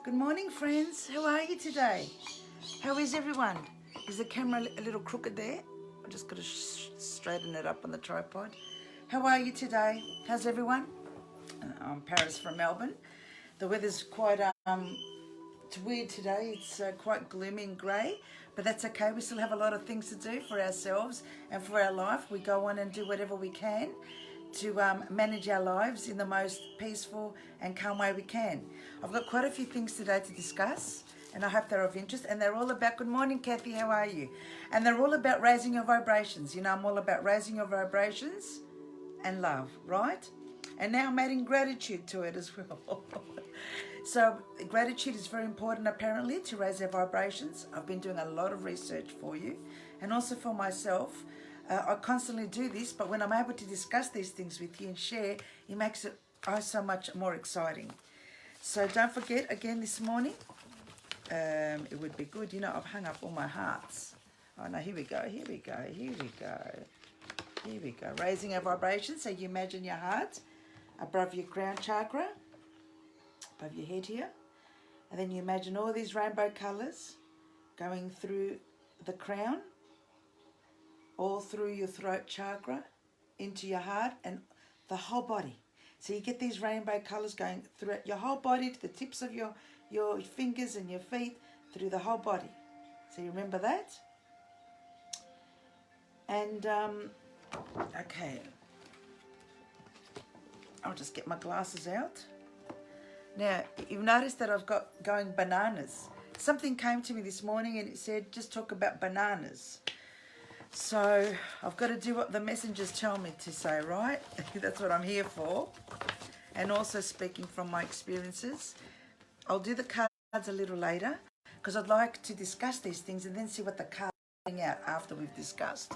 Good morning, friends. How are you today? How is everyone? Is the camera a little crooked there? I just got to straighten it up on the tripod. How are you today? How's everyone? I'm Paris from Melbourne. The weather's quite it's weird today. It's quite gloomy and grey, but that's okay. We still have a lot of things to do for ourselves and for our life. We go on and do whatever we can to manage our lives in the most peaceful and calm way we can. I've got quite a few things today to discuss, and I hope they're of interest, and they're all about, good morning Kathy, how are you? And they're all about raising your vibrations. You know, I'm all about raising your vibrations and love, right? And now I'm adding gratitude to it as well. So gratitude is very important apparently to raise our vibrations. I've been doing a lot of research for you and also for myself. I constantly do this, but when I'm able to discuss these things with you and share, it makes it so much more exciting. So don't forget, again this morning, it would be good, you know, I've hung up all my hearts. Oh no, here we go. Raising our vibrations, so you imagine your heart above your crown chakra, above your head here, and then you imagine all these rainbow colours going through the crown, all through your throat chakra, into your heart and the whole body. So you get these rainbow colours going throughout your whole body, to the tips of your fingers and your feet, through the whole body. So you remember that? And, okay. I'll just get my glasses out. Now, you've noticed that I've got going bananas. Something came to me this morning and it said, just talk about bananas. So I've got to do what the messengers tell me to say, right? That's what I'm here for. And also speaking from my experiences. I'll do the cards a little later because I'd like to discuss these things and then see what the cards bring out after we've discussed.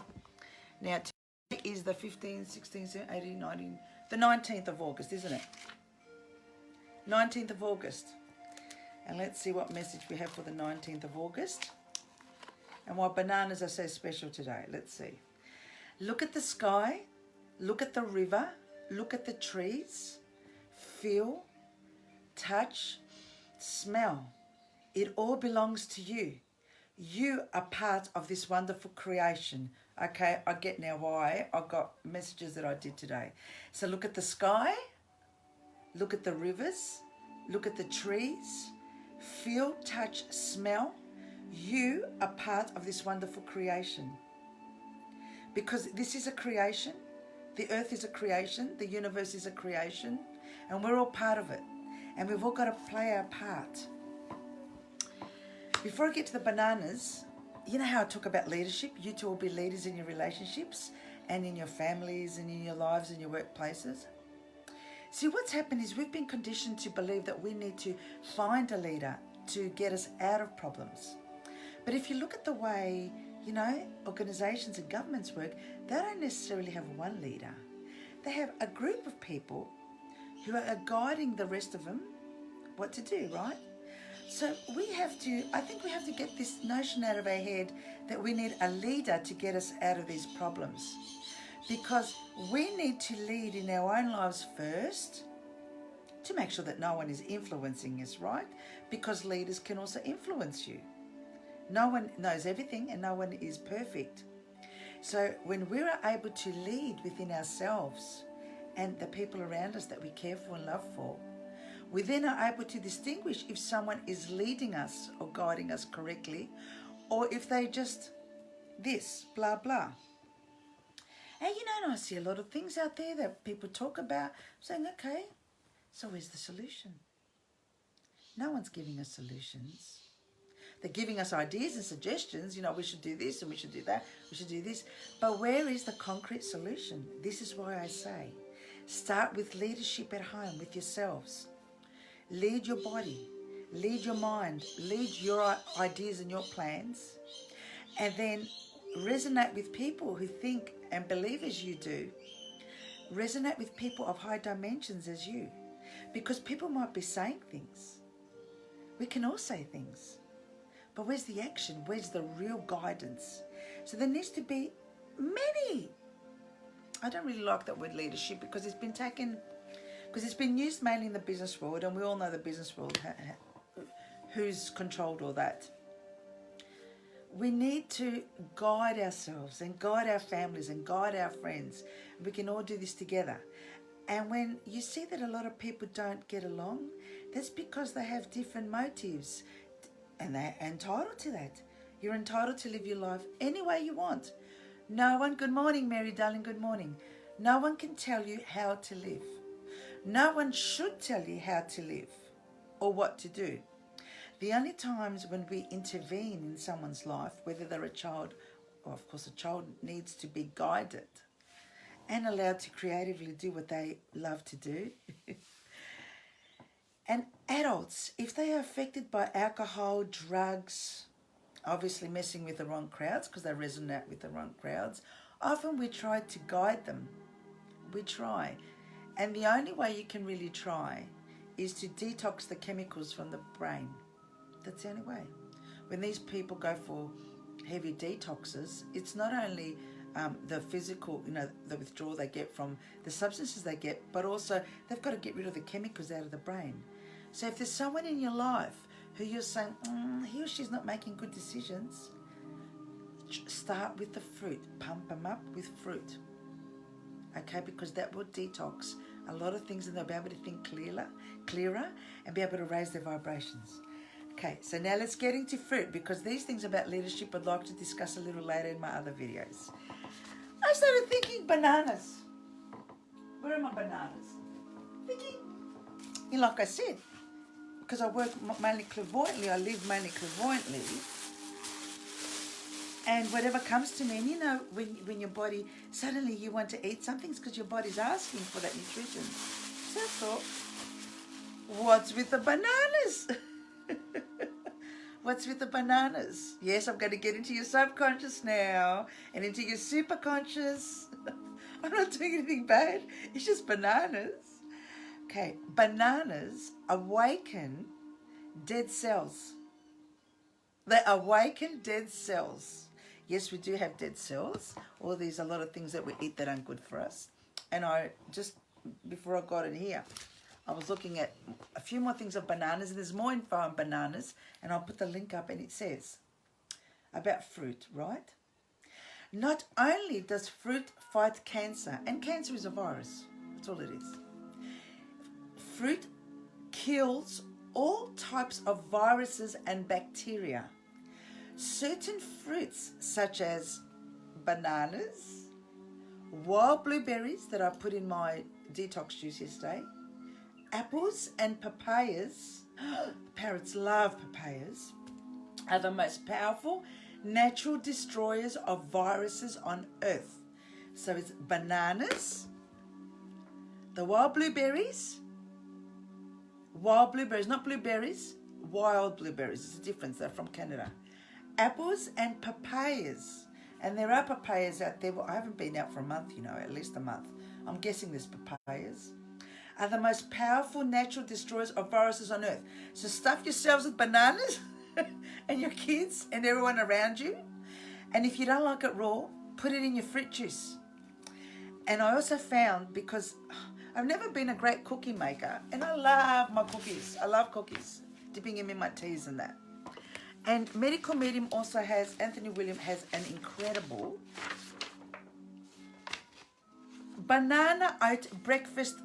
Now, today is the 15th, 16th, 18th, 19th, the 19th of August, isn't it? 19th of August. And let's see what message we have for the 19th of August. And why bananas are so special today. Let's see. Look at the sky. Look at the river. Look at the trees. Feel, touch, smell. It all belongs to you. You are part of this wonderful creation. Okay, I get now why I got messages that I did today. So look at the sky. Look at the rivers. Look at the trees. Feel, touch, smell. You are part of this wonderful creation. Because this is a creation. The earth is a creation. The universe is a creation. And we're all part of it. And we've all got to play our part. Before I get to the bananas, you know how I talk about leadership? You two will be leaders in your relationships and in your families and in your lives and your workplaces. See, what's happened is we've been conditioned to believe that we need to find a leader to get us out of problems. But if you look at the way, you know, organisations and governments work, they don't necessarily have one leader. They have a group of people who are guiding the rest of them what to do, right? So I think we have to get this notion out of our head that we need a leader to get us out of these problems. Because we need to lead in our own lives first to make sure that no one is influencing us, right? Because leaders can also influence you. No one knows everything and no one is perfect. So when we're able to lead within ourselves and the people around us that we care for and love for, we then are able to distinguish if someone is leading us or guiding us correctly, or if they just this, blah, blah. And you know, I see a lot of things out there that people talk about, saying, okay, so where's the solution? No one's giving us solutions. They're giving us ideas and suggestions, you know, we should do this and we should do that, we should do this. But where is the concrete solution? This is why I say, start with leadership at home with yourselves. Lead your body, lead your mind, lead your ideas and your plans, and then resonate with people who think and believe as you do. Resonate with people of high dimensions as you, because people might be saying things. We can all say things, but where's the action? Where's the real guidance? So there needs to be many. I don't really like that word leadership because it's been used mainly in the business world, and we all know the business world who's controlled all that. We need to guide ourselves and guide our families and guide our friends. We can all do this together. And when you see that a lot of people don't get along, that's because they have different motives. And they're entitled to that. You're entitled to live your life any way you want. No one, good morning, Mary darling, good morning. No one can tell you how to live. No one should tell you how to live or what to do. The only times when we intervene in someone's life, whether they're a child, or of course a child needs to be guided and allowed to creatively do what they love to do. And adults, if they are affected by alcohol, drugs, obviously messing with the wrong crowds because they resonate with the wrong crowds, often we try to guide them. We try. And the only way you can really try is to detox the chemicals from the brain. That's the only way. When these people go for heavy detoxes, it's not only the physical, the withdrawal they get from the substances they get, but also they've got to get rid of the chemicals out of the brain. So if there's someone in your life who you're saying, he or she's not making good decisions, start with the fruit. Pump them up with fruit. Okay, because that will detox a lot of things and they'll be able to think clearer and be able to raise their vibrations. Okay, so now let's get into fruit, because these things about leadership I'd like to discuss a little later in my other videos. I started thinking bananas. Where are my bananas? Thinking, like I said, because I work mainly clairvoyantly, I live mainly clairvoyantly, and whatever comes to me, and when your body, suddenly you want to eat something, it's because your body's asking for that nutrition. So I thought, what's with the bananas? What's with the bananas? Yes, I'm going to get into your subconscious now and into your superconscious. I'm not doing anything bad. It's just bananas. Okay, bananas awaken dead cells. They awaken dead cells. Yes, we do have dead cells. All these, a lot of things that we eat that aren't good for us. And I just, before I got in here, I was looking at a few more things of bananas, and there's more info on bananas, and I'll put the link up, and it says about fruit, right? Not only does fruit fight cancer, and cancer is a virus, that's all it is. Fruit kills all types of viruses and bacteria. Certain fruits, such as bananas, wild blueberries that I put in my detox juice yesterday, apples and papayas, parrots love papayas, are the most powerful natural destroyers of viruses on earth. So it's bananas, the wild blueberries, not blueberries, wild blueberries. There's a difference, they're from Canada. Apples and papayas. And there are papayas out there. Well, I haven't been out for a month, at least a month. I'm guessing there's papayas. Are the most powerful natural destroyers of viruses on earth. So stuff yourselves with bananas and your kids and everyone around you. And if you don't like it raw, put it in your fruit juice. And I also found, because I've never been a great cookie maker, and I love my cookies. I love cookies, dipping them in my teas and that. And Medical Medium also has, Anthony William has an incredible banana oat breakfast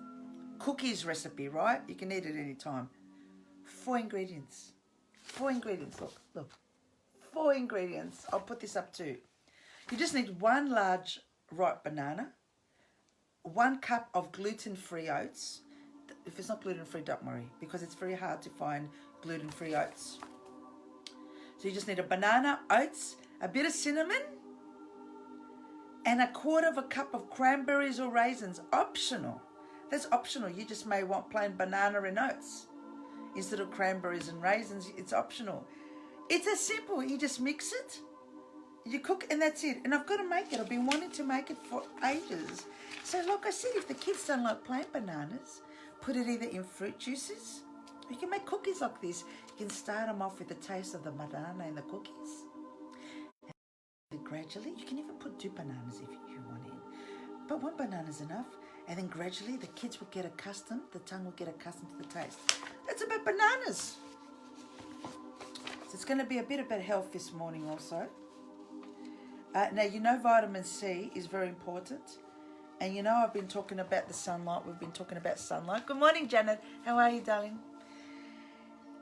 cookies recipe, right? You can eat it any time. 4 ingredients. 4 ingredients. Look. 4 ingredients. I'll put this up too. You just need 1 large ripe banana, 1 cup of gluten-free oats. If it's not gluten-free, don't worry, because it's very hard to find gluten-free oats. So you just need a banana, oats, a bit of cinnamon, and 1/4 cup of cranberries or raisins. Optional. That's optional. You just may want plain banana and oats instead of cranberries and raisins. It's optional. It's as simple. You just mix it, you cook, and that's it. And I've got to make it. I've been wanting to make it for ages. So like I said, if the kids don't like plain bananas, put it either in fruit juices. You can make cookies like this. You can start them off with the taste of the banana in the cookies. And gradually, you can even put 2 bananas if you want in. But 1 banana is enough. And then gradually the kids will get accustomed, the tongue will get accustomed to the taste. That's about bananas. it's going to be a bit about health this morning also. Now, you know vitamin C is very important. And you know I've been talking about the sunlight. We've been talking about sunlight. Good morning, Janet. How are you, darling?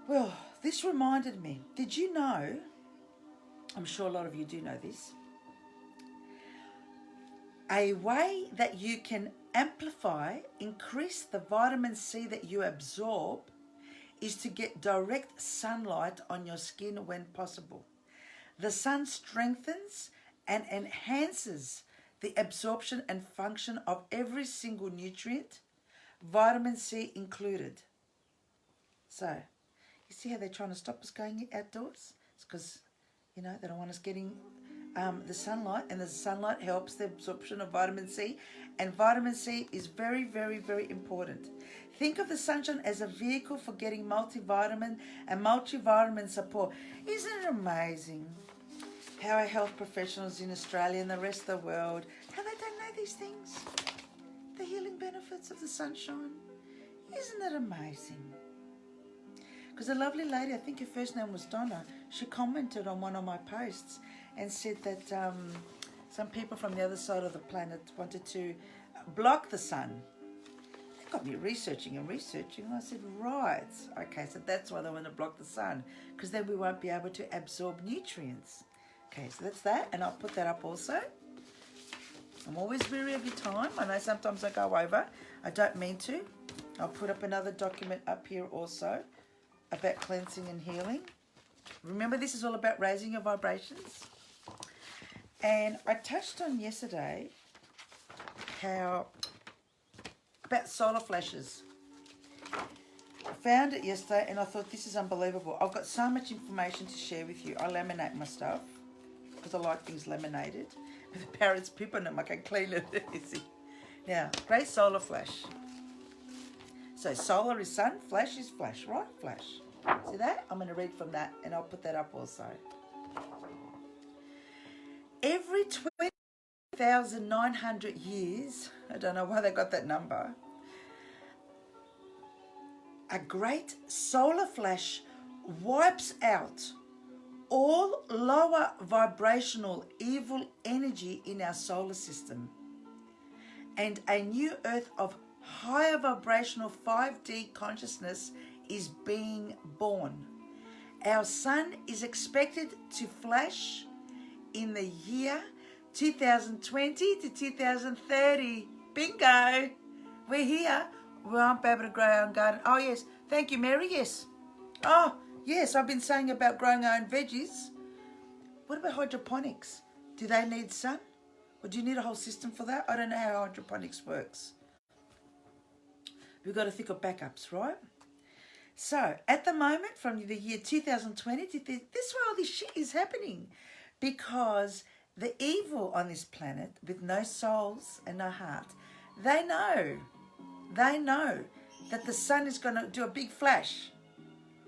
Well, this reminded me. Did you know, I'm sure a lot of you do know this, a way that you can amplify, increase the vitamin C that you absorb is to get direct sunlight on your skin when possible. The sun strengthens and enhances the absorption and function of every single nutrient, vitamin C included. So, you see how they're trying to stop us going outdoors? It's because, you know, they don't want us getting the sunlight, and the sunlight helps the absorption of vitamin C, and vitamin C is very, very, very important. Think of the sunshine as a vehicle for getting multivitamin and multivitamin support. Isn't it amazing how our health professionals in Australia and the rest of the world, how they don't know these things? The healing benefits of the sunshine. Isn't it amazing? Because a lovely lady, I think her first name was Donna, she commented on one of my posts and said that some people from the other side of the planet wanted to block the sun. They got me researching and researching, and I said, right, okay, so that's why they want to block the sun, because then we won't be able to absorb nutrients. Okay, so that's that, and I'll put that up also. I'm always weary of your time. I know sometimes I go over. I don't mean to. I'll put up another document up here also about cleansing and healing. Remember, this is all about raising your vibrations. And I touched on yesterday how about solar flashes. I found it yesterday and I thought, this is unbelievable. I've got so much information to share with you. I laminate my stuff because I like things laminated. If the parrots poop on them, I can clean it easy. Now, great solar flash. So solar is sun, flash is flash, right? Flash. See that? I'm going to read from that and I'll put that up also. Every 20,900 years, I don't know why they got that number, a great solar flash wipes out all lower vibrational evil energy in our solar system, and a new earth of higher vibrational 5D consciousness is being born. Our sun is expected to flash in the year 2020 to 2030. Bingo! We're here. We won't be able to grow our own garden. Oh, yes. Thank you, Mary. Yes. Oh, yes. I've been saying about growing our own veggies. What about hydroponics? Do they need sun? Or do you need a whole system for that? I don't know how hydroponics works. We've got to think of backups, right? So, at the moment, from the year 2020 to this is why all this shit is happening. Because the evil on this planet, with no souls and no heart, they know that the sun is going to do a big flash,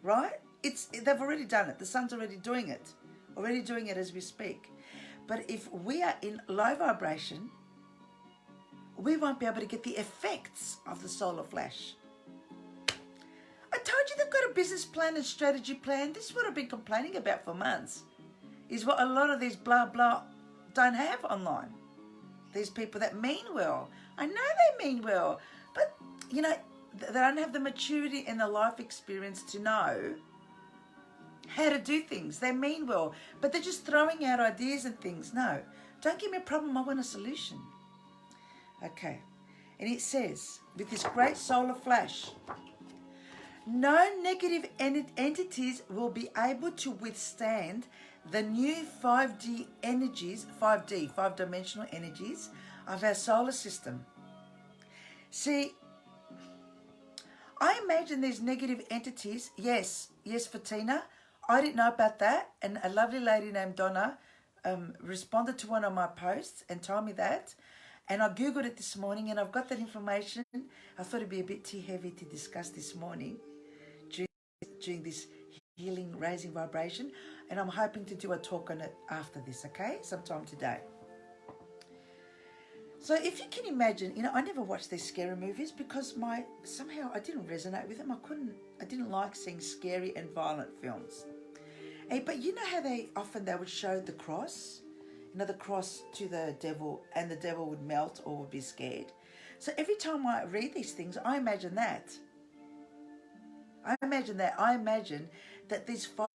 right? They've already done it. The sun's already doing it as we speak. But if we are in low vibration, we won't be able to get the effects of the solar flash. I told you they've got a business plan and strategy plan. This is what I've been complaining about for months, is what a lot of these blah blah don't have online. These people that mean well. I know they mean well, but, you know, they don't have the maturity and the life experience to know how to do things. They mean well, but they're just throwing out ideas and things. No, don't give me a problem. I want a solution. Okay, and it says, with this great solar flash, no negative entities will be able to withstand the new 5D energies, 5D, five-dimensional energies of our solar system. See, I imagine these negative entities, yes, Fatina, I didn't know about that, and a lovely lady named Donna responded to one of my posts and told me that, and I Googled it this morning, and I've got that information. I thought it'd be a bit too heavy to discuss this morning during this healing, raising vibration, and I'm hoping to do a talk on it after this, okay, sometime today. So if you can imagine, you know, I never watched these scary movies because somehow I didn't resonate with them. I didn't like seeing scary and violent films. Hey, but you know how they would show the cross? You know, the cross to the devil, and the devil would melt or would be scared. So every time I read these things, I imagine that. I imagine that these five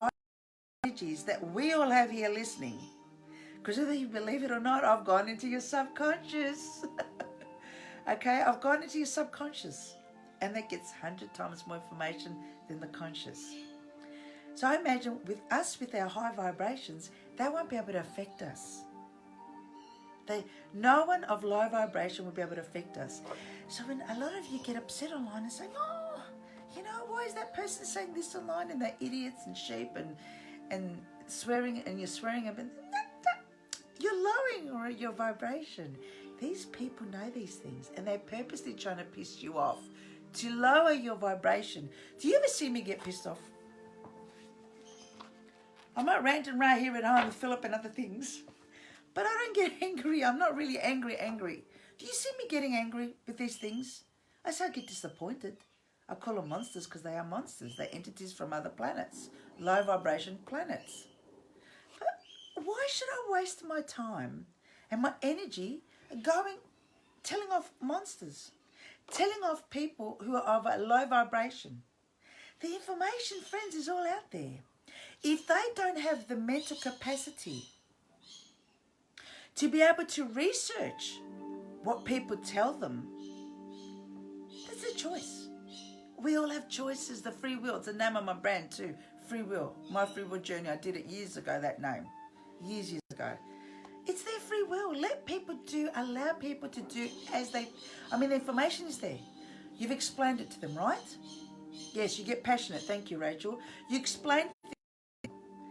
energies that we all have here listening, because whether you believe it or not, I've gone into your subconscious. Okay, I've gone into your subconscious, and that gets 100 times more information than the conscious. So I imagine with our high vibrations, they won't be able to affect us. No one of low vibration will be able to affect us. So when a lot of you get upset online and say, oh, you know, why is that person saying this online, and they're idiots and sheep and swearing, and you're swearing at them, you're lowering your vibration. These people know these things, and they're purposely trying to piss you off to lower your vibration. Do you ever see me get pissed off? I might rant and rave here at home with Philip and other things, but I don't get angry. I'm not really angry. Do you see me getting angry with these things? I say I get disappointed. I call them monsters because they are monsters. They're entities from other planets, low vibration planets. But why should I waste my time and my energy telling off monsters, telling off people who are of a low vibration? The information, friends, is all out there. If they don't have the mental capacity to be able to research what people tell them, that's a choice. We all have choices, the free will. It's the name of my brand too, Free Will. My Free Will Journey. I did it years ago, that name. Years ago. It's their free will. Allow people to do as they... the information is there. You've explained it to them, right? Yes, you get passionate. Thank you, Rachel. You explain it.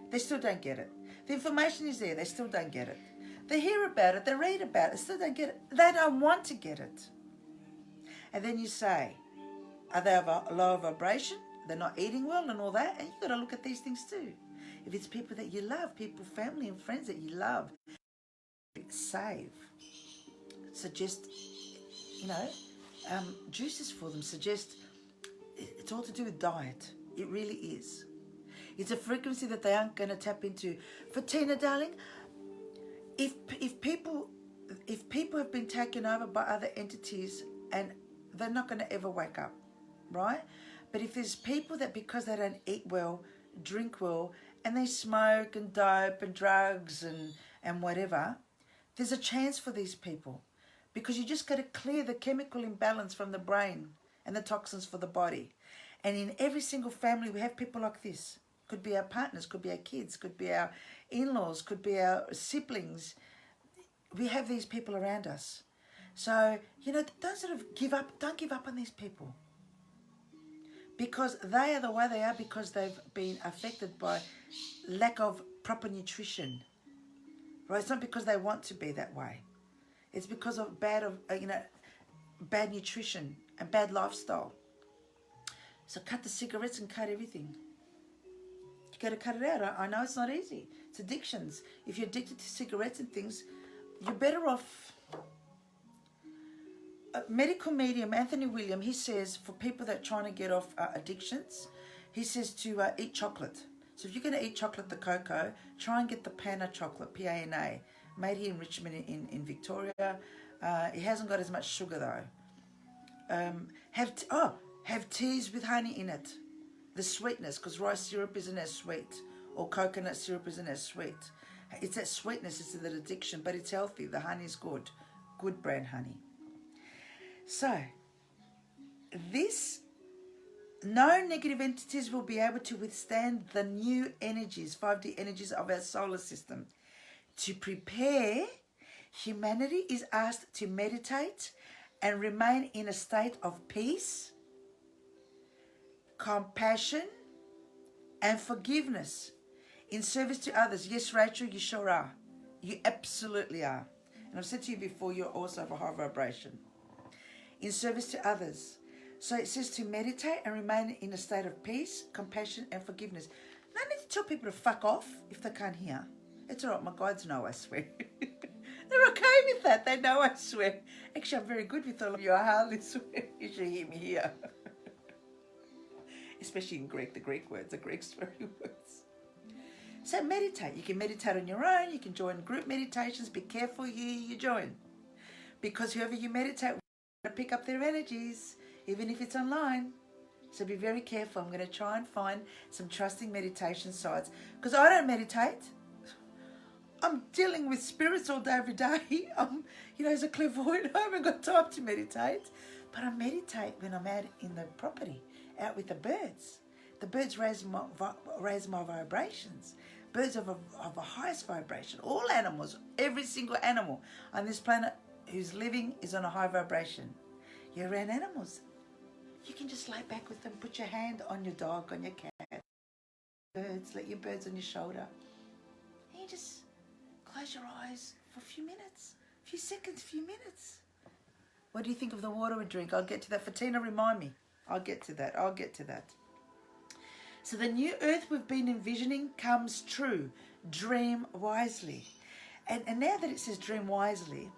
They still don't get it. The information is there. They still don't get it. They hear about it. They read about it. Still don't get it. They don't want to get it. And then you say, are they of a lower vibration? They're not eating well and all that. And you've got to look at these things too. If it's people that you love, family and friends that you love, save. Suggest, juices for them. Suggest, it's all to do with diet. It really is. It's a frequency that they aren't going to tap into. For Tina, darling, if people have been taken over by other entities, and they're not going to ever wake up, right? But if there's people that, because they don't eat well, drink well, and they smoke and dope and drugs and whatever, there's a chance for these people, because you just got to clear the chemical imbalance from the brain and the toxins for the body. And in every single family, we have people like this. Could be our partners, could be our kids, could be our in-laws, could be our siblings. We have these people around us. So, don't sort of give up. Don't give up on these people. Because they are the way they are because they've been affected by lack of proper nutrition. Right? It's not because they want to be that way. It's because of bad nutrition and bad lifestyle. So cut the cigarettes and cut everything. You got to cut it out. I know it's not easy. It's addictions. If you're addicted to cigarettes and things, you're better off. Medical medium Anthony William, he says for people that are trying to get off addictions, he says to eat chocolate. So if you're going to eat chocolate, the cocoa, try and get the Pana chocolate, P-A-N-A, made here in Richmond in Victoria. It hasn't got as much sugar though. Have teas with honey in it. The sweetness, because rice syrup isn't as sweet, or coconut syrup isn't as sweet. It's that sweetness, it's that addiction, but it's healthy. The honey's good. Good brand honey. So, no negative entities will be able to withstand the new energies, 5D energies of our solar system. To prepare, humanity is asked to meditate and remain in a state of peace, compassion, and forgiveness in service to others. Yes, Rachel, you sure are. You absolutely are. And I've said to you before, you're also of a high vibration. In service to others. So it says to meditate and remain in a state of peace, compassion, and forgiveness. No need to tell people to fuck off if they can't hear. It's all right. My guides know I swear. They're okay with that. They know I swear. Actually, I'm very good with all of you. I hardly swear. You should hear me here. Especially in Greek, the Greek words, the Greek swearing words. So meditate. You can meditate on your own. You can join group meditations. Be careful who you join, because whoever you meditate with, you're going to pick up their energies, even if it's online. So be very careful. I'm going to try and find some trusting meditation sites, because I don't meditate. I'm dealing with spirits all day, every day. As a clairvoyant, I haven't got time to meditate. But I meditate when I'm out in the property, out with the birds. The birds raise my vibrations. Birds of a highest vibration. All animals, every single animal on this planet who's living is on a high vibration. You're around animals. You can just lay back with them, put your hand on your dog, on your cat, birds, let your birds on your shoulder. And you just close your eyes for a few minutes, a few seconds, a few minutes. What do you think of the water we drink? I'll get to that. Fatina, remind me. I'll get to that. So the new earth we've been envisioning comes true. Dream wisely. And now that it says dream wisely,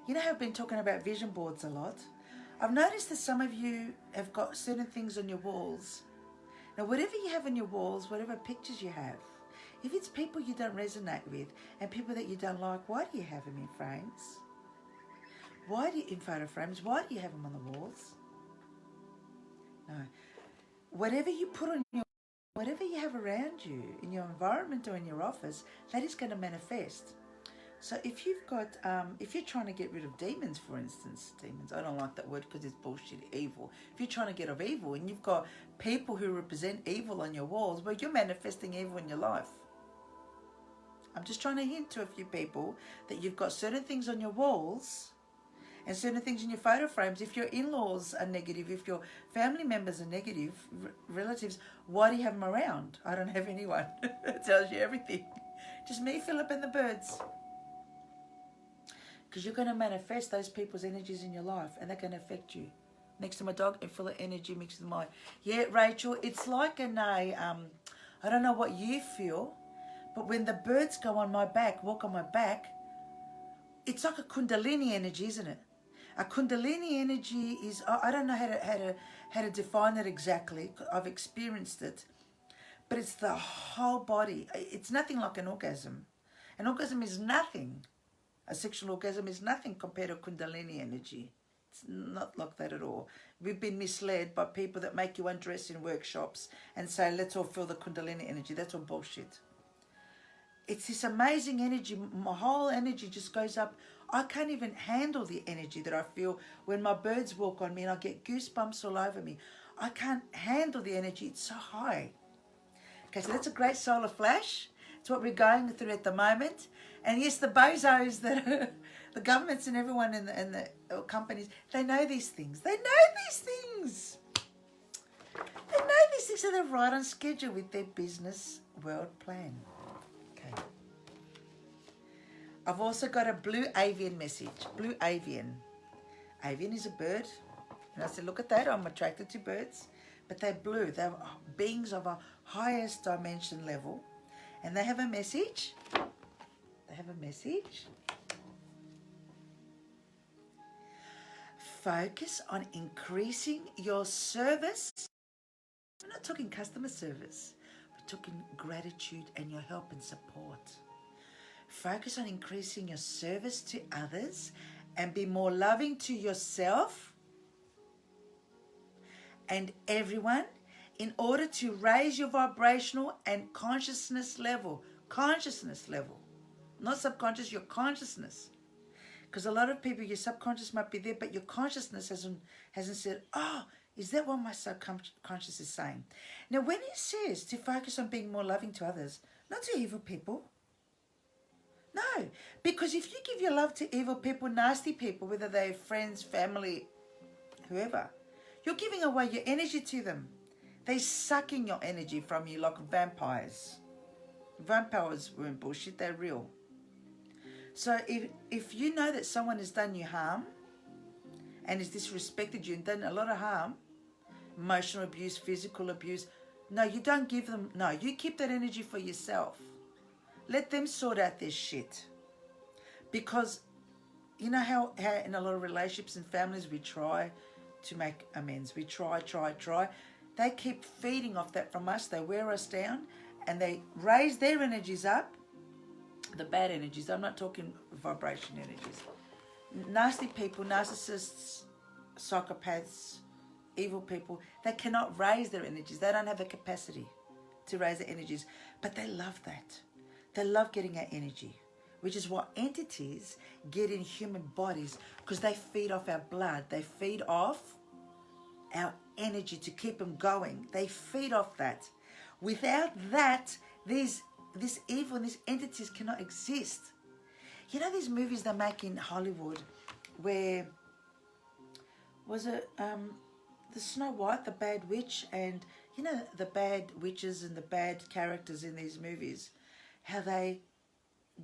you know how I've been talking about vision boards a lot? I've noticed that some of you have got certain things on your walls. Now, whatever you have on your walls, whatever pictures you have, if it's people you don't resonate with and people that you don't like, why do you have them in frames? In photo frames? Why do you have them on the walls? No. Whatever you put on your, whatever you have around you, in your environment or in your office, that is going to manifest. So if you've got, if you're trying to get rid of demons, for instance, I don't like that word because it's bullshit, evil. If you're trying to get rid of evil and you've got people who represent evil on your walls, well, you're manifesting evil in your life. I'm just trying to hint to a few people that you've got certain things on your walls and certain things in your photo frames. If your in-laws are negative, if your family members are negative, relatives, why do you have them around? I don't have anyone. It tells you everything. Just me, Philip, and the birds. Because you're going to manifest those people's energies in your life and they're going to affect you. Next to my dog, and full of energy mixed with mine. Yeah, Rachel, it's like I don't know what you feel, but when the birds go on my back, walk on my back, it's like a Kundalini energy, isn't it? A Kundalini energy is, I don't know how to define it exactly. I've experienced it. But it's the whole body. It's nothing like an orgasm. An orgasm is nothing. A sexual orgasm is nothing compared to Kundalini energy. It's not like that at all. We've been misled by people that make you undress in workshops and say, let's all feel the Kundalini energy. That's all bullshit. It's this amazing energy. My whole energy just goes up. I can't even handle the energy that I feel when my birds walk on me and I get goosebumps all over me. I can't handle the energy. It's so high. Okay, so that's a great solar flash. It's what we're going through at the moment. And yes, the bozos that are, the governments and everyone in the companies, they know these things. They know these things. They know these things, so they're right on schedule with their business world plan. Okay. I've also got a blue avian message. Blue avian. Avian is a bird. And I said, look at that. I'm attracted to birds. But they're blue. They're beings of a highest dimension level. And they have a message. They have a message. Focus on increasing your service. We're not talking customer service. We're talking gratitude and your help and support. Focus on increasing your service to others and be more loving to yourself and everyone in order to raise your vibrational and consciousness level. Consciousness level. Not subconscious, your consciousness. Because a lot of people, your subconscious might be there, but your consciousness hasn't said, oh, is that what my subconscious is saying? Now, when it says to focus on being more loving to others, not to evil people. No, because if you give your love to evil people, nasty people, whether they're friends, family, whoever, you're giving away your energy to them. They're sucking your energy from you like vampires. Vampires weren't bullshit, they're real. So if you know that someone has done you harm and has disrespected you and done a lot of harm, emotional abuse, physical abuse, no, you don't give them, no, you keep that energy for yourself. Let them sort out this shit. Because you know how in a lot of relationships and families we try to make amends. We try. They keep feeding off that from us. They wear us down. and they raise their energies up, the bad energies. I'm not talking vibration energies. Nasty people, narcissists, psychopaths, evil people, they cannot raise their energies. They don't have the capacity to raise their energies, but they love that. They love getting our energy, which is what entities get in human bodies, because they feed off our blood. They feed off our energy to keep them going. They feed off that. Without that, this evil and these entities cannot exist. You know these movies they make in Hollywood where, was it the Snow White, the bad witch, and you know the bad witches and the bad characters in these movies, how they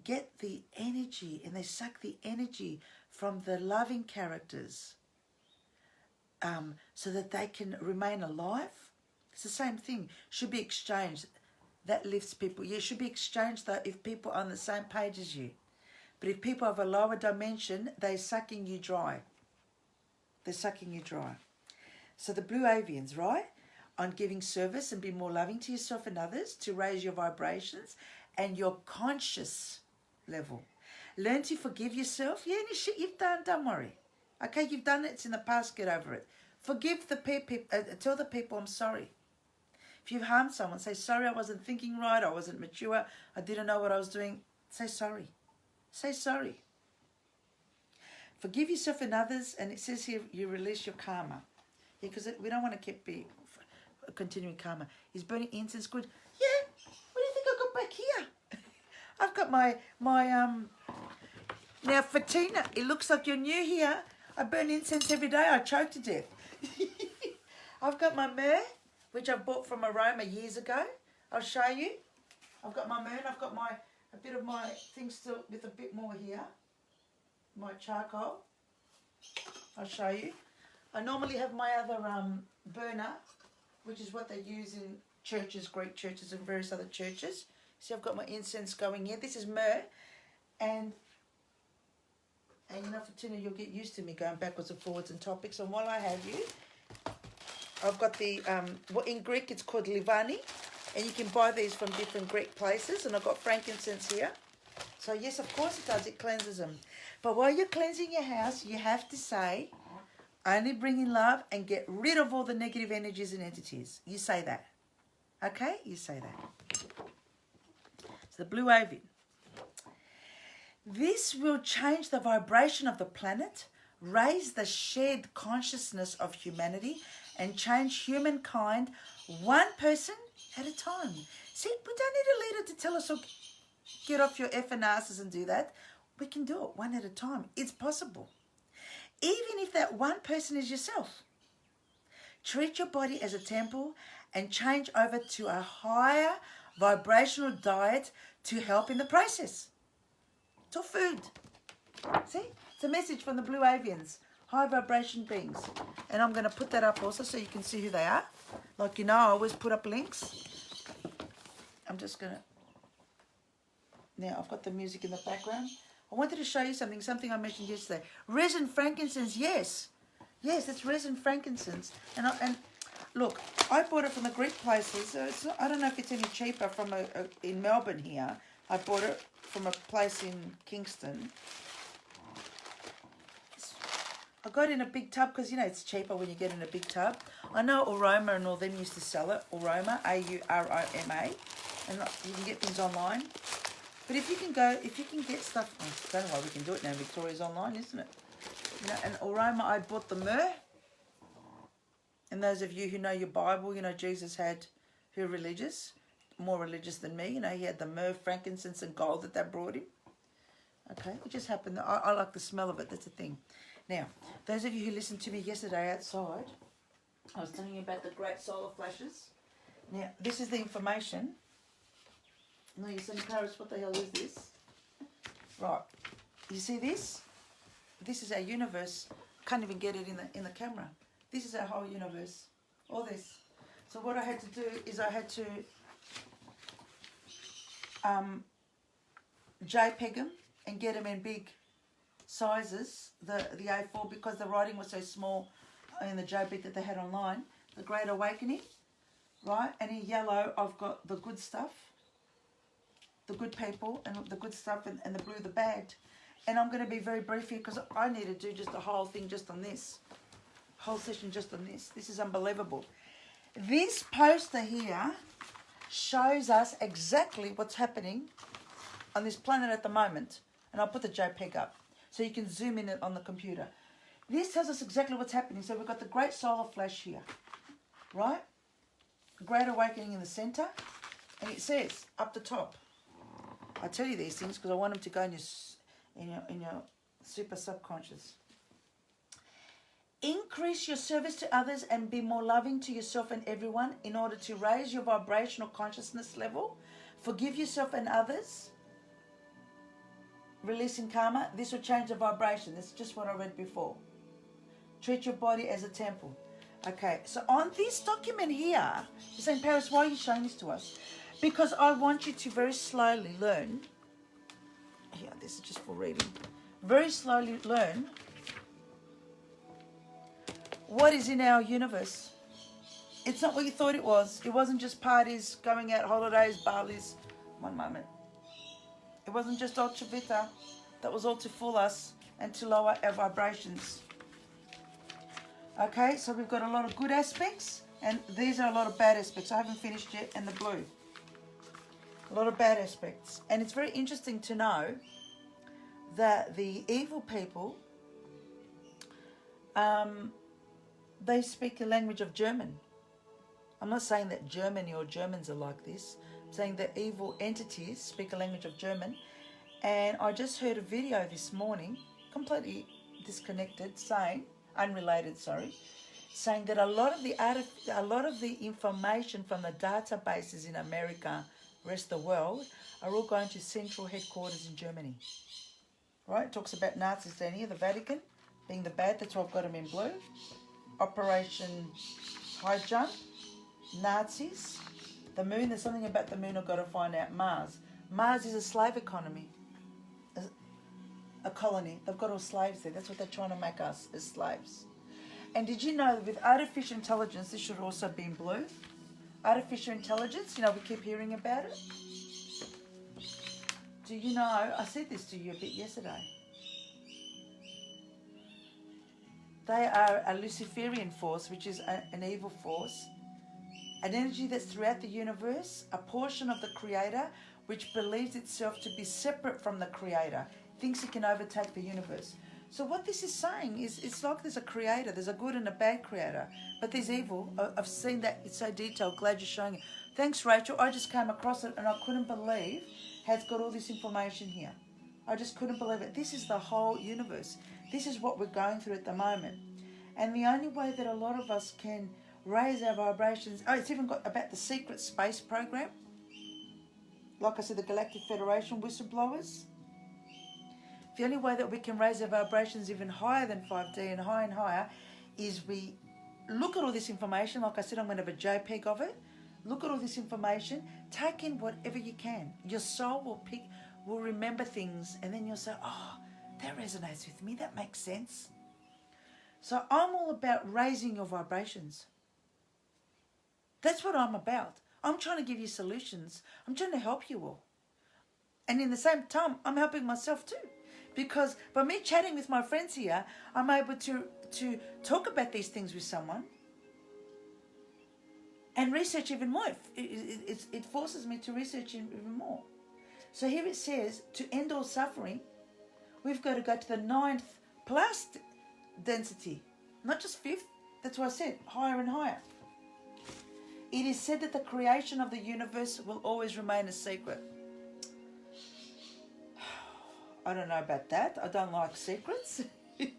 get the energy and they suck the energy from the loving characters so that they can remain alive. It's the same thing. Should be exchanged. That lifts people. Yeah, should be exchanged though if people are on the same page as you. But if people have a lower dimension, they're sucking you dry. They're sucking you dry. So the blue avians, right, on giving service and be more loving to yourself and others to raise your vibrations and your conscious level. Learn to forgive yourself. Yeah, any shit you've done, don't worry. Okay, you've done it. It's in the past. Get over it. Forgive the people. Tell the people, I'm sorry. If you've harmed someone, say, sorry, I wasn't thinking right. I wasn't mature. I didn't know what I was doing. Say sorry. Say sorry. Forgive yourself and others. And it says here, you release your karma. Yeah, because we don't want to keep continuing karma. Is burning incense good? Yeah. What do you think I got back here? I've got my now Fatina, it looks like you're new here. I burn incense every day. I choke to death. I've got my myrrh, which I bought from Aroma years ago. I'll show you. I've got my myrrh. I've got a bit of my thing still with a bit more here. My charcoal. I'll show you. I normally have my other burner, which is what they use in churches, Greek churches and various other churches. See, I've got my incense going here. This is myrrh. And you know, Fatina, you'll get used to me going backwards and forwards in topics. And while I have you, I've got the, in Greek it's called livani. And you can buy these from different Greek places. And I've got frankincense here. So yes, of course it does. It cleanses them. But while you're cleansing your house, you have to say, only bring in love and get rid of all the negative energies and entities. You say that. Okay? You say that. So the blue avian. This will change the vibration of the planet, raise the shared consciousness of humanity, and change humankind one person at a time. See, we don't need a leader to tell us, oh, get off your effing asses and do that. We can do it one at a time. It's possible. Even if that one person is yourself. Treat your body as a temple and change over to a higher vibrational diet to help in the process. It's all food. See? It's a message from the blue avians. High vibration beings. And I'm going to put that up also so you can see who they are. Like, you know, I always put up links. I'm just going to... Now, I've got the music in the background. I wanted to show you something I mentioned yesterday. Resin frankincense, yes. Yes, it's resin frankincense. And look, I bought it from the Greek places. So it's not, I don't know if it's any cheaper from in Melbourne here. I bought it from a place in Kingston. I got it in a big tub because, you know, it's cheaper when you get in a big tub. I know Aroma and all them used to sell it. Aroma, A-U-R-O-M-A. And you can get things online. But if you can get stuff, I don't know why we can do it now. Victoria's online, isn't it? You know, and Aroma, I bought the myrrh. And those of you who know your Bible, you know, Jesus had, who are religious, more religious than me. You know, he had the myrrh, frankincense and gold that they brought him. Okay, it just happened. I like the smell of it. That's the thing. Now, those of you who listened to me yesterday outside, I was telling you about the great solar flashes. Now, this is the information. No, you said, Paris, what the hell is this? Right. You see this? This is our universe. Can't even get it in the camera. This is our whole universe. All this. So what I had to do is I had to JPEG them and get them in big sizes, the A4, because the writing was so small in the JPEG that they had online. The Great Awakening, right? And in yellow, I've got the good stuff. the good people and the good stuff, and the blue the bad. And I'm going to be very brief here because I need to do just the whole thing just on this. Whole session just on this. This is unbelievable. This poster here shows us exactly what's happening on this planet at the moment. And I'll put the JPEG up so you can zoom in it on the computer. This tells us exactly what's happening. So we've got the great solar flash here, right? Great awakening in the center. And it says up the top, I tell you these things because I want them to go in your super subconscious. Increase your service to others and be more loving to yourself and everyone in order to raise your vibrational consciousness level. Forgive yourself and others. Releasing karma. This will change the vibration. This is just what I read before. Treat your body as a temple. Okay, so on this document here, you're saying, Paris, why are you showing this to us? Because I want you to very slowly learn. Here, this is just for reading. Very slowly learn what is in our universe. It's not what you thought it was. It wasn't just parties, going out, holidays, Bali's. One moment. It wasn't just Dolce Vita. That was all to fool us and to lower our vibrations. Okay, so we've got a lot of good aspects, and these are a lot of bad aspects. I haven't finished yet, and the blue. A lot of bad aspects. And it's very interesting to know that the evil people, they speak the language of German. I'm not saying that Germany or Germans are like this. I'm saying that evil entities speak a language of German. And I just heard a video this morning, completely disconnected, unrelated, saying that a lot of the information from the databases in America, rest of the world, are all going to central headquarters in Germany. Right? It talks about Nazis down here, the Vatican being the bad. That's why I've got them in blue. Operation High Jump, Nazis, the moon. There's something about the moon I've got to find out. Mars is a slave economy, a colony. They've got all slaves there. That's what they're trying to make us, as slaves. And did you know that with artificial intelligence, this should also be in blue? Artificial intelligence, we keep hearing about it. Do you know, I said this to you a bit yesterday. They are a Luciferian force, which is an evil force. An energy that's throughout the universe, a portion of the Creator, which believes itself to be separate from the Creator, thinks it can overtake the universe. So what this is saying is, it's like there's a Creator, there's a good and a bad Creator, but there's evil. I've seen that, it's so detailed, glad you're showing it. Thanks, Rachel. I just came across it and I couldn't believe how it's got all this information here. I just couldn't believe it. This is the whole universe. This is what we're going through at the moment. And the only way that a lot of us can raise our vibrations, it's even got about the secret space program. Like I said, the Galactic Federation whistleblowers. The only way that we can raise our vibrations even higher than 5D and higher is we look at all this information. Like I said, I'm going to have a JPEG of it. Look at all this information. Take in whatever you can. Your soul will remember things, and then you'll say, oh, that resonates with me. That makes sense. So I'm all about raising your vibrations. That's what I'm about. I'm trying to give you solutions. I'm trying to help you all. And in the same time, I'm helping myself too. Because by me chatting with my friends here, I'm able to talk about these things with someone and research even more. It forces me to research even more. So here it says, to end all suffering, we've got to go to the 9th plus density, not just 5th. That's why I said higher and higher. It is said that the creation of the universe will always remain a secret. I don't know about that. I don't like secrets. And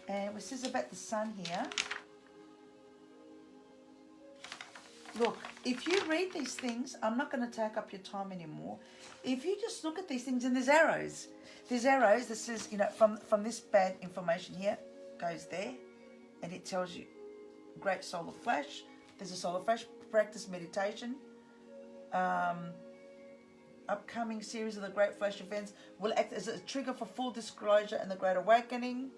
it says about the sun here. Look, if you read these things, I'm not going to take up your time anymore. If you just look at these things, and there's arrows. There's arrows that says, from this bad information here, goes there, and it tells you, great solar flash. There's a solar flash, practice meditation. Upcoming series of the Great Flash events will act as a trigger for full disclosure and the Great Awakening.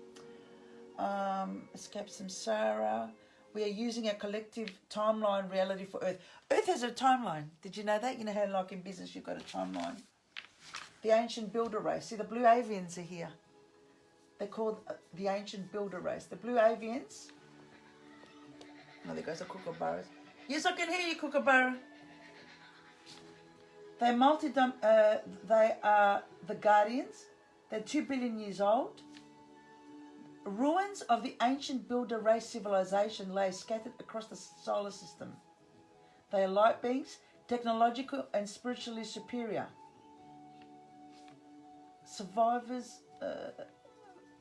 Escape samsara. We are using a collective timeline reality for Earth. Earth has a timeline. Did you know that? You know how like in business you've got a timeline? The ancient builder race. See, the blue avians are here. They're called the ancient builder race. The blue avians. Oh, there goes a kookaburra. Yes, I can hear you, kookaburra. They are the guardians. They're 2 billion years old. Ruins of the ancient builder race civilization lay scattered across the solar system. They are light beings, technological and spiritually superior. Survivors.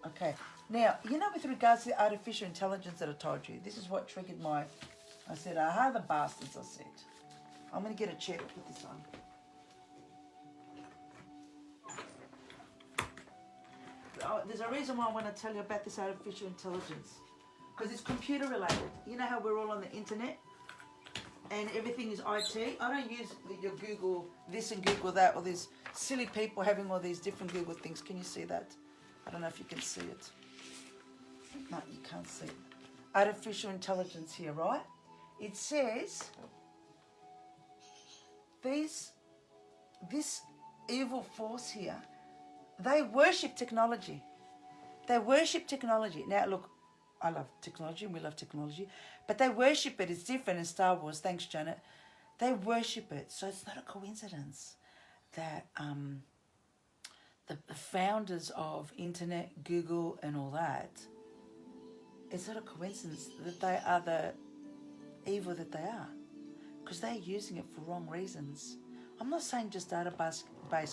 Okay. Now, you know, with regards to the artificial intelligence that I told you, this is what triggered my. I said, aha, the bastards, I said. I'm going to get a chair to put this on. There's a reason why I want to tell you about this artificial intelligence. Because it's computer related. You know how we're all on the internet? And everything is IT? I don't use your Google this and Google that, or these silly people having all these different Google things. Can you see that? I don't know if you can see it. No, you can't see it. Artificial intelligence here, right? It says this evil force here, they worship technology. They worship technology. Now, look, I love technology and we love technology, but they worship it. It's different in Star Wars. Thanks, Janet. They worship it. So it's not a coincidence that the founders of internet, Google and all that, it's not a coincidence that they are the evil that they are, because they're using it for wrong reasons. I'm not saying just database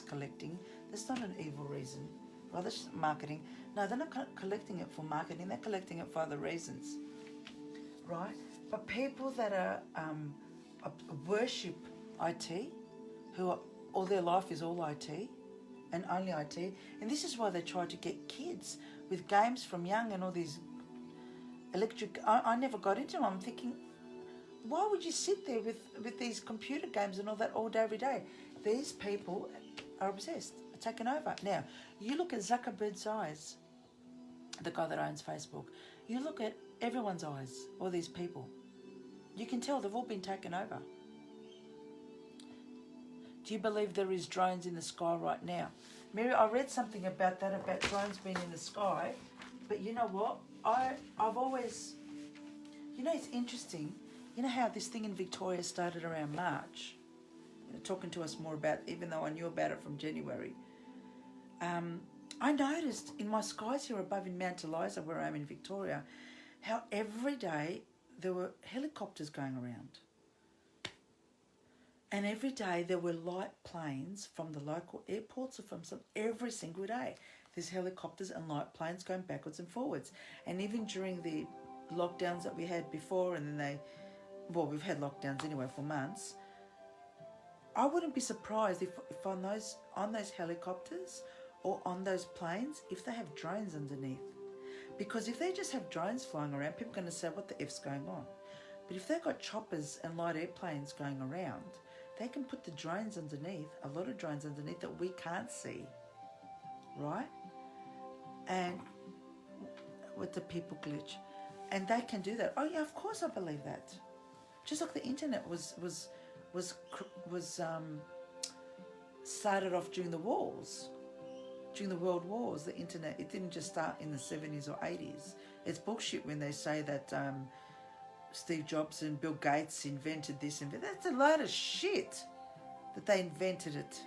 collecting. That's not an evil reason. Well, that's just marketing. No, they're not collecting it for marketing. They're collecting it for other reasons, right? But people that are worship IT, who are, all their life is all IT and only IT, and this is why they try to get kids with games from young and all these electric. I never got into them. I'm thinking, why would you sit there with these computer games and all that all day, every day? These people are obsessed, are taken over. Now, you look at Zuckerberg's eyes, the guy that owns Facebook. You look at everyone's eyes, all these people. You can tell they've all been taken over. Do you believe there is drones in the sky right now? Mary, I read something about that, about drones being in the sky. But you know what? I've always... You know, it's interesting. You know how this thing in Victoria started around March? You're talking to us more about, even though I knew about it from January. I noticed in my skies here above in Mount Eliza, where I am in Victoria, how every day there were helicopters going around. And every day there were light planes from the local airports or from every single day. There's helicopters and light planes going backwards and forwards. And even during the lockdowns that we had before, and then we've had lockdowns anyway for months, I wouldn't be surprised if on those helicopters or on those planes, if they have drones underneath. Because if they just have drones flying around, people are going to say, what the F's going on? But if they've got choppers and light airplanes going around, they can put the drones underneath, a lot of drones underneath that we can't see, right? And with the people glitch. And they can do that. Oh yeah, of course I believe that. Just like the internet was started off during the wars. During the world wars, the internet, it didn't just start in the 70s or 80s. It's bullshit when they say that Steve Jobs and Bill Gates invented this. That's a load of shit that they invented it.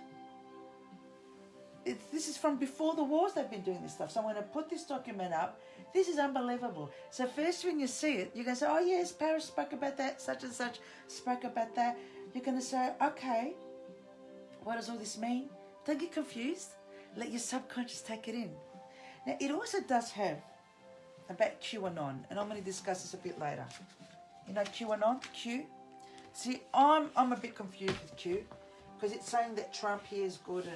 This is from before the wars they've been doing this stuff. So I'm going to put this document up. This is unbelievable. So first when you see it, you're going to say, oh yes, Paris spoke about that, such and such spoke about that. You're going to say, okay, what does all this mean? Don't get confused. Let your subconscious take it in. Now, it also does have about QAnon, and I'm going to discuss this a bit later. You know QAnon? Q? See, I'm a bit confused with Q, because it's saying that Trump here is good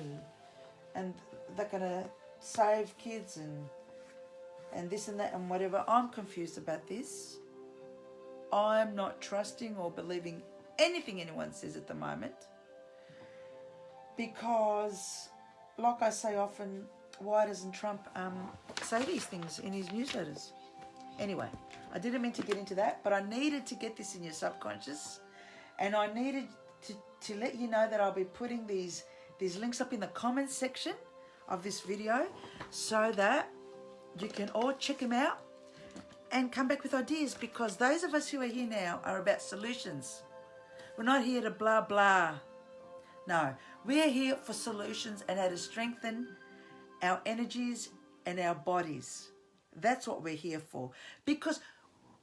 and they're going to save kids and this and that and whatever. I'm confused about this. I'm not trusting or believing anything anyone says at the moment, because, like I say often, why doesn't Trump say these things in his newsletters? Anyway, I didn't mean to get into that, but I needed to get this in your subconscious. And I needed to let you know that I'll be putting these links up in the comments section of this video so that you can all check them out and come back with ideas, because those of us who are here now are about solutions. We're not here to blah, blah. No, we're here for solutions and how to strengthen our energies and our bodies. That's what we're here for. Because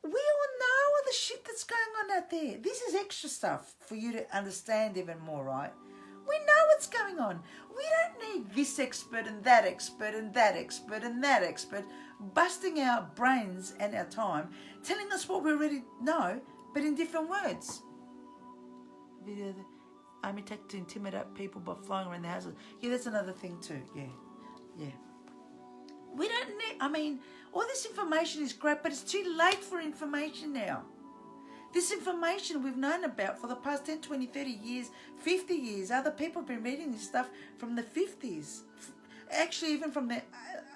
we all know all the shit that's going on out there. This is extra stuff for you to understand even more, right? We know what's going on. We don't need this expert and that expert and that expert and that expert busting our brains and our time, telling us what we already know, but in different words. I'm attacked to intimidate people by flying around the houses. Yeah, that's another thing too. Yeah. We don't need, I mean, all this information is great, but it's too late for information now. This information we've known about for the past 10, 20, 30 years, 50 years. Other people have been reading this stuff from the 50s. Actually, even from the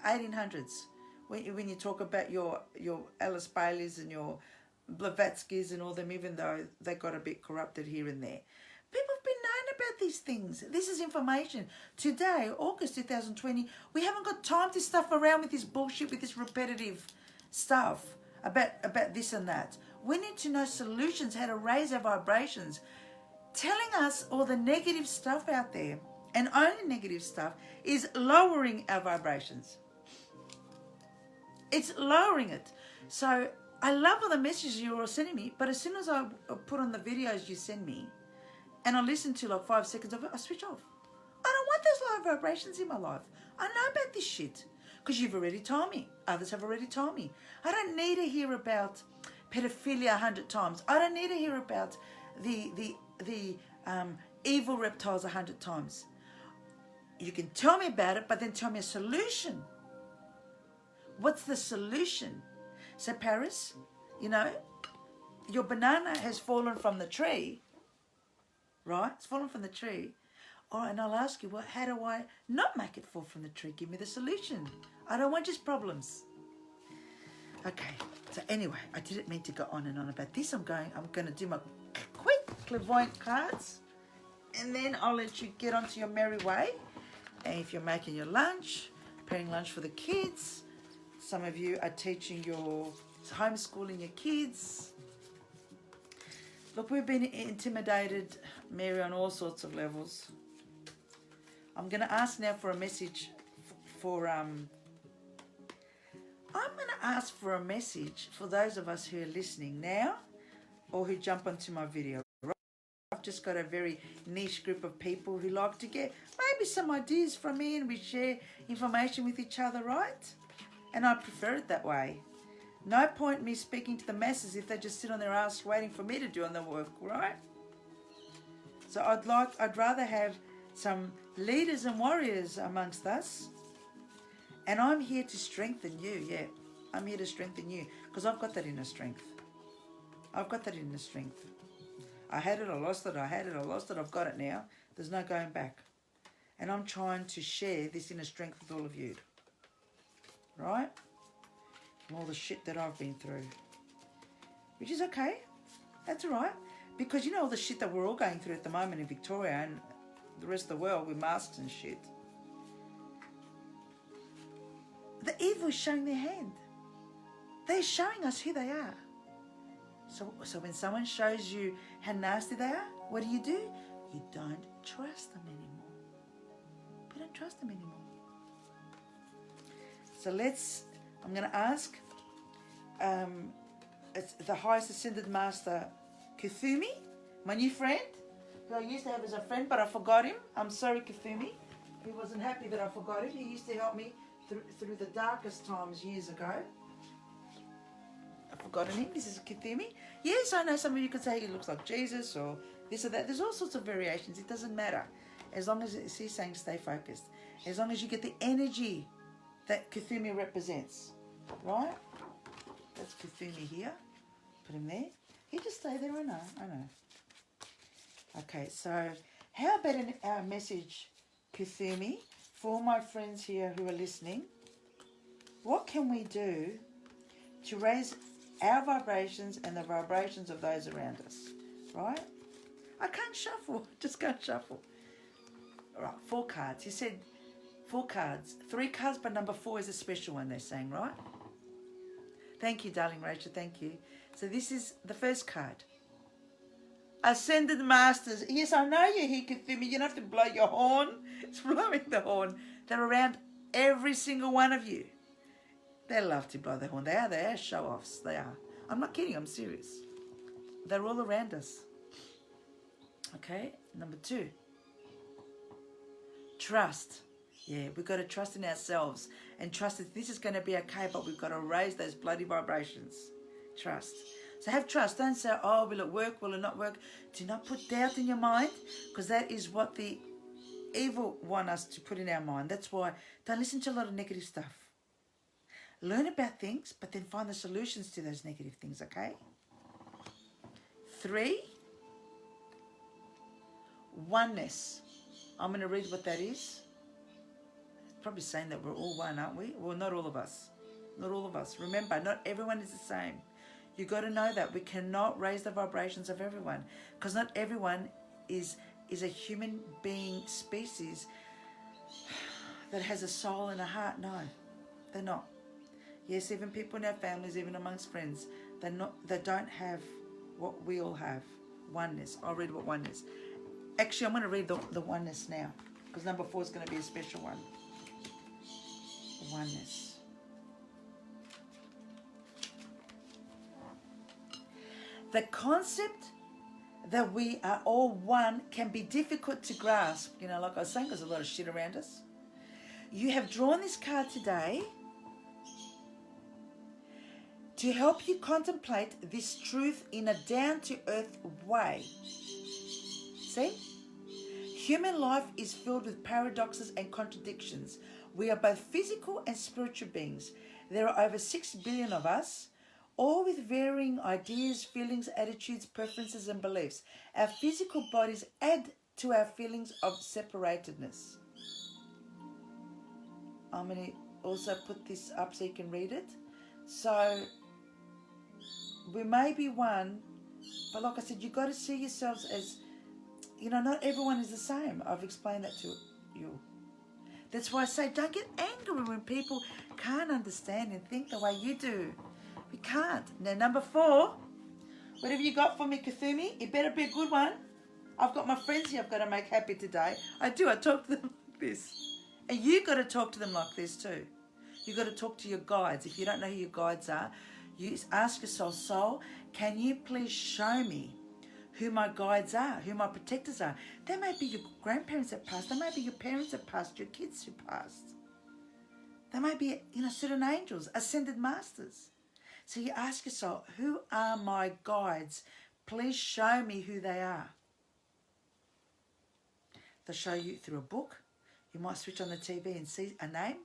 1800s. When you talk about your Alice Baileys and your Blavatskys and all them, even though they got a bit corrupted here and there. People have been known about these things. This is information. Today, August 2020, we haven't got time to stuff around with this bullshit, with this repetitive stuff about this and that. We need to know solutions, how to raise our vibrations. Telling us all the negative stuff out there, and only negative stuff, is lowering our vibrations. It's lowering it. So I love all the messages you're all sending me, but as soon as I put on the videos you send me, and I listen to like 5 seconds of it, I switch off. I don't want those low vibrations in my life. I know about this shit because you've already told me. Others have already told me. I don't need to hear about pedophilia 100 times. I don't need to hear about the evil reptiles 100 times. You can tell me about it, but then tell me a solution. What's the solution? So Paris, you know, your banana has fallen from the tree, right? It's fallen from the tree. All right, and I'll ask you, well, how do I not make it fall from the tree? Give me the solution. I don't want just problems. Okay, so anyway, I didn't mean to go on and on about this. I'm going to do my quick clairvoyant cards, and then I'll let you get onto your merry way. And if you're making your lunch, preparing lunch for the kids, some of you are teaching your homeschooling your kids. Look, we've been intimidated, Mary, on all sorts of levels. I'm going to ask now for a message I'm going to ask for a message for those of us who are listening now or who jump onto my video. I've just got a very niche group of people who like to get maybe some ideas from me, and we share information with each other, right? And I prefer it that way. No point me speaking to the masses if they just sit on their ass waiting for me to do the work, right? So I'd rather have some leaders and warriors amongst us. And I'm here to strengthen you, yeah. I'm here to strengthen you because I've got that inner strength. I've got that inner strength. I had it, I lost it, I had it, I lost it, I've got it now. There's no going back. And I'm trying to share this inner strength with all of you. Right? And all the shit that I've been through. Which is okay. That's all right. Because you know all the shit that we're all going through at the moment in Victoria and the rest of the world with masks and shit. The evil is showing their hand. They're showing us who they are. So when someone shows you how nasty they are, what do? You don't trust them anymore. We don't trust them anymore. So I'm going to ask it's the highest ascended master, Kuthumi, my new friend, who I used to have as a friend, but I forgot him. I'm sorry, Kuthumi. He wasn't happy that I forgot him. He used to help me through the darkest times years ago. I've forgotten him. This is Kuthumi. Yes, I know some of you could say he looks like Jesus or this or that. There's all sorts of variations. It doesn't matter. As long as he's saying stay focused. As long as you get the energy that Kuthumi represents. Right? That's Kuthumi here. Put him there. He just stay there. I know. Okay, so how about our message, Kuthumi, for all my friends here who are listening? What can we do to raise our vibrations and the vibrations of those around us, right? I can't shuffle. Just can't shuffle. All right, 4 cards. He said 4 cards. 3 cards, but number 4 is a special one, they're saying, right? Thank you, darling Rachel. Thank you. So this is the first card. Ascended Masters. Yes, I know you're here, Kathumi. You don't have to blow your horn. It's blowing the horn. They're around every single one of you. They love to blow their horn. They are show-offs. They are. I'm not kidding. I'm serious. They're all around us. Okay, number 2. Trust. Yeah, we've got to trust in ourselves and trust that this is going to be okay, but we've got to raise those bloody vibrations. Trust. So have trust. Don't say, oh, will it work? Will it not work? Do not put doubt in your mind, because that is what the evil want us to put in our mind. That's why don't listen to a lot of negative stuff. Learn about things, but then find the solutions to those negative things, okay? 3, oneness. I'm going to read what that is. It's probably saying that we're all one, aren't we? Well, not all of us. Not all of us. Remember, not everyone is the same. You've got to know that. We cannot raise the vibrations of everyone, because not everyone is a human being species that has a soul and a heart. No, they're not. Yes, even people in our families, even amongst friends, they don't have what we all have. Oneness. I'll read what oneness. Actually, I'm going to read the oneness now, because number 4 is going to be a special one. Oneness. The concept that we are all one can be difficult to grasp. You know, like I was saying, there's a lot of shit around us. You have drawn this card today to help you contemplate this truth in a down-to-earth way. See? Human life is filled with paradoxes and contradictions. We are both physical and spiritual beings. There are over 6 billion of us, all with varying ideas, feelings, attitudes, preferences, and beliefs. Our physical bodies add to our feelings of separatedness. I'm going to also put this up so you can read it. So, we may be one, but like I said, you've got to see yourselves as, you know, not everyone is the same. I've explained that to you. That's why I say don't get angry when people can't understand and think the way you do. We can't. Now, number 4, whatever you got for me, Kathumi, it better be a good one. I've got my friends here I've got to make happy today. I do. I talk to them like this. And you've got to talk to them like this too. You've got to talk to your guides. If you don't know who your guides are, you ask yourself, soul, can you please show me who my guides are, who my protectors are? They may be your grandparents that passed. They may be your parents that passed, your kids who passed. They may be, you know, certain angels, ascended masters. So you ask yourself, who are my guides? Please show me who they are. They'll show you through a book. You might switch on the TV and see a name,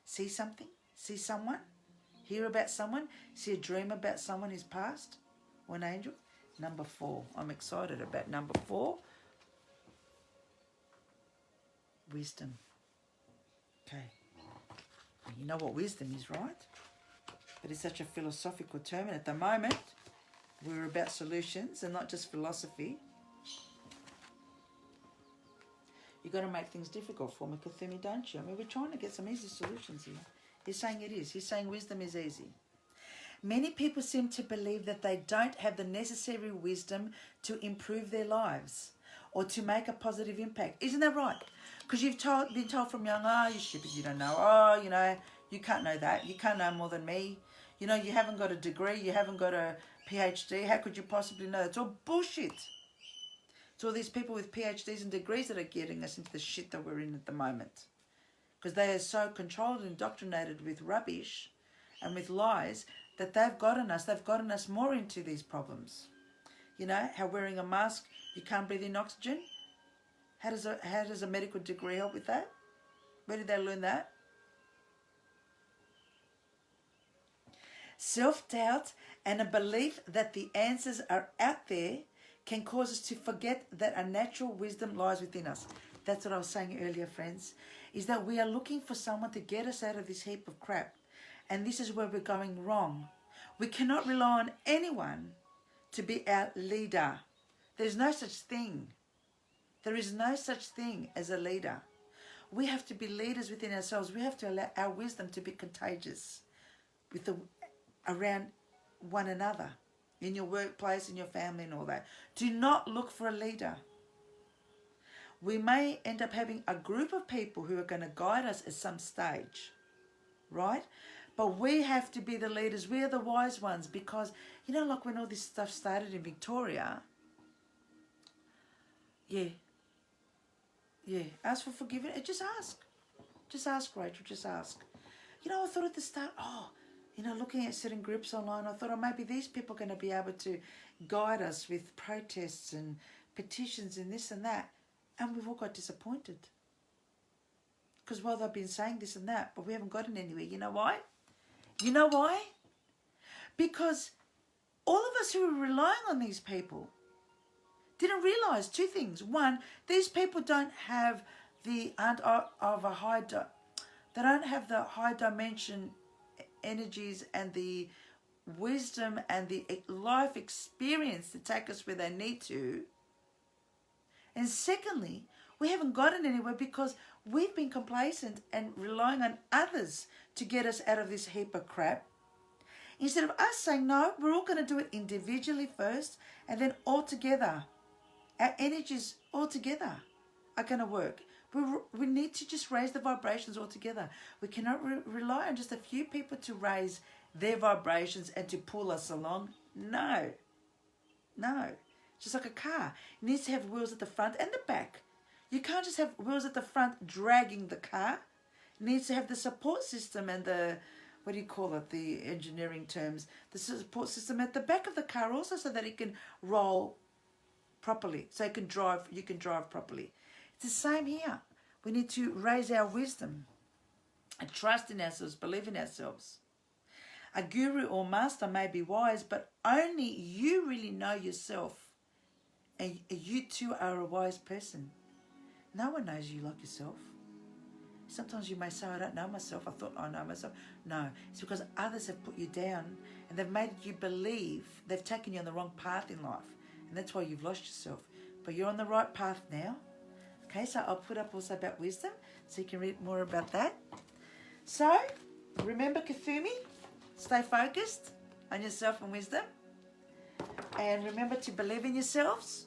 see something, see someone, hear about someone, see a dream about someone who's passed, or an angel. Number 4. I'm excited about number 4. Wisdom. Okay. You know what wisdom is, right? But it's such a philosophical term, and at the moment, we're about solutions and not just philosophy. You've got to make things difficult for me, Kathumi, don't you? I mean, we're trying to get some easy solutions here. He's saying it is. He's saying wisdom is easy. Many people seem to believe that they don't have the necessary wisdom to improve their lives or to make a positive impact. Isn't that right? Because you've been told from young, oh, you're stupid, you don't know. Oh, you know, you can't know that. You can't know more than me. You know, you haven't got a degree. You haven't got a PhD. How could you possibly know? It's all bullshit. It's all these people with PhDs and degrees that are getting us into the shit that we're in at the moment. Because they are so controlled and indoctrinated with rubbish and with lies that they've gotten us more into these problems. You know, how wearing a mask, you can't breathe in oxygen. How does a medical degree help with that? Where did they learn that? Self-doubt and a belief that the answers are out there can cause us to forget that a natural wisdom lies within us. That's what I was saying earlier, friends, is that we are looking for someone to get us out of this heap of crap. And this is where we're going wrong. We cannot rely on anyone to be our leader. There's no such thing. There is no such thing as a leader. We have to be leaders within ourselves. We have to allow our wisdom to be contagious around one another, in your workplace, in your family and all that. Do not look for a leader. We may end up having a group of people who are going to guide us at some stage, right? But we have to be the leaders. We are the wise ones, because, like when all this stuff started in Victoria, ask for forgiveness. Just ask. Just ask, Rachel, just ask. I thought at the start, looking at certain groups online, I thought, maybe these people are going to be able to guide us with protests and petitions and this and that. And we've all got disappointed. Because while they've been saying this and that, but we haven't gotten anywhere. You know why? You know why? Because all of us who are relying on these people didn't realise two things. One, these people don't have they don't have the high dimension energies and the wisdom and the life experience to take us where they need to. And secondly, we haven't gotten anywhere because we've been complacent and relying on others to get us out of this heap of crap. Instead of us saying, no, we're all going to do it individually first, and then all together. Our energies all together are going to work. We need to just raise the vibrations all together. We cannot rely on just a few people to raise their vibrations and to pull us along. No. Just like a car. It needs to have wheels at the front and the back. You can't just have wheels at the front dragging the car. It needs to have the support system and the engineering terms, the support system at the back of the car also, so that it can roll properly, so you can drive properly. It's the same here. We need to raise our wisdom and trust in ourselves, believe in ourselves. A guru or master may be wise, but only you really know yourself, and you too are a wise person. No one knows you like yourself. Sometimes you may say, I don't know myself. I thought I know myself. No, it's because others have put you down and they've made you believe they've taken you on the wrong path in life. And that's why you've lost yourself. But you're on the right path now. Okay, so I'll put up also about wisdom so you can read more about that. So, remember Kuthumi. Stay focused on yourself and wisdom. And remember to believe in yourselves.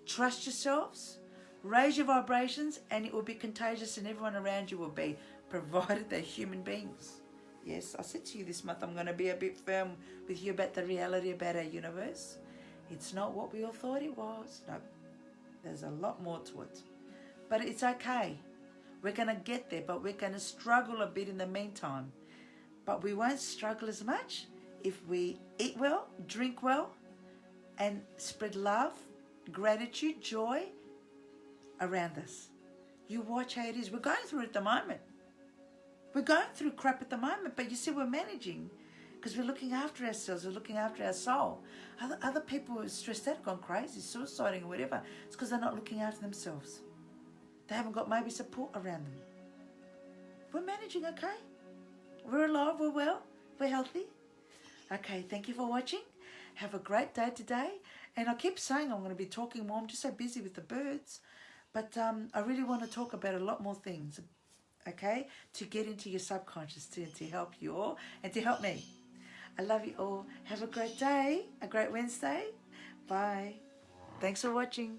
Trust yourselves. Raise your vibrations, and it will be contagious, and everyone around you will be, provided they're human beings. Yes, I said to you this month I'm going to be a bit firm with you about the reality about our universe. It's not what we all thought it was. No, there's a lot more to it. But it's okay. We're going to get there, but we're going to struggle a bit in the meantime. But we won't struggle as much if we eat well, drink well, and spread love, gratitude, joy around us. You watch how it is. We're going through it at the moment. We're going through crap at the moment, but you see we're managing because we're looking after ourselves, we're looking after our soul. Other people are stressed out, gone crazy, suiciding or whatever. It's because they're not looking after themselves. They haven't got maybe support around them. We're managing okay. We're alive, we're well, we're healthy. Okay, thank you for watching. Have a great day today. And I keep saying I'm going to be talking more. I'm just so busy with the birds. But I really want to talk about a lot more things, okay, to get into your subconscious, to help you all and to help me. I love you all. Have a great day, a great Wednesday. Bye. Thanks for watching.